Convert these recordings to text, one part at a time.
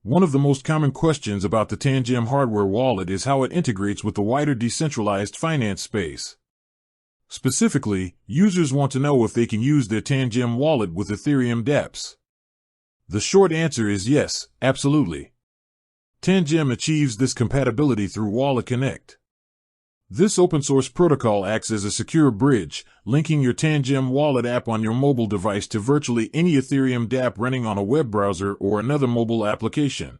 One of the most common questions about the Tangem hardware wallet is how it integrates with the wider decentralized finance space. Specifically, users want to know if they can use their Tangem wallet with Ethereum dApps. The short answer is yes, absolutely. Tangem achieves this compatibility through Wallet Connect. This open-source protocol acts as a secure bridge, linking your Tangem wallet app on your mobile device to virtually any Ethereum dApp running on a web browser or another mobile application.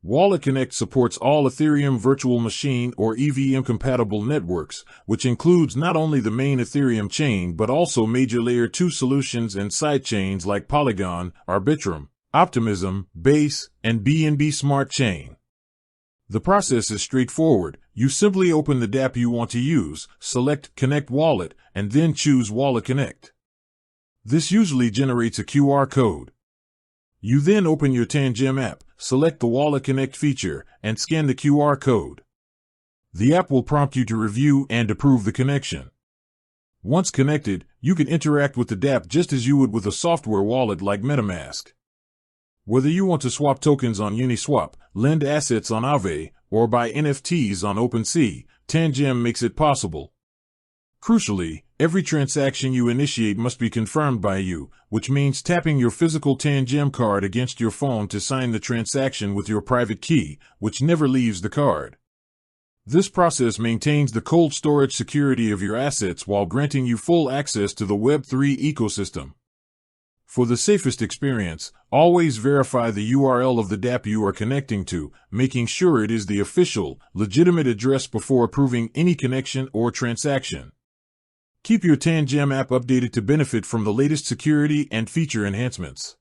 Wallet Connect supports all Ethereum virtual machine or EVM-compatible networks, which includes not only the main Ethereum chain but also major Layer 2 solutions and sidechains like Polygon, Arbitrum, Optimism, Base, and BNB Smart Chain. The process is straightforward. You simply open the dApp you want to use, select Connect Wallet, and then choose Wallet Connect. This usually generates a QR code. You then open your Tangem app, select the Wallet Connect feature, and scan the QR code. The app will prompt you to review and approve the connection. Once connected, you can interact with the dApp just as you would with a software wallet like MetaMask. Whether you want to swap tokens on Uniswap, lend assets on Aave, or buy NFTs on OpenSea, Tangem makes it possible. Crucially, every transaction you initiate must be confirmed by you, which means tapping your physical Tangem card against your phone to sign the transaction with your private key, which never leaves the card. This process maintains the cold storage security of your assets while granting you full access to the Web3 ecosystem. For the safest experience, always verify the URL of the dApp you are connecting to, making sure it is the official, legitimate address before approving any connection or transaction. Keep your Tangem app updated to benefit from the latest security and feature enhancements.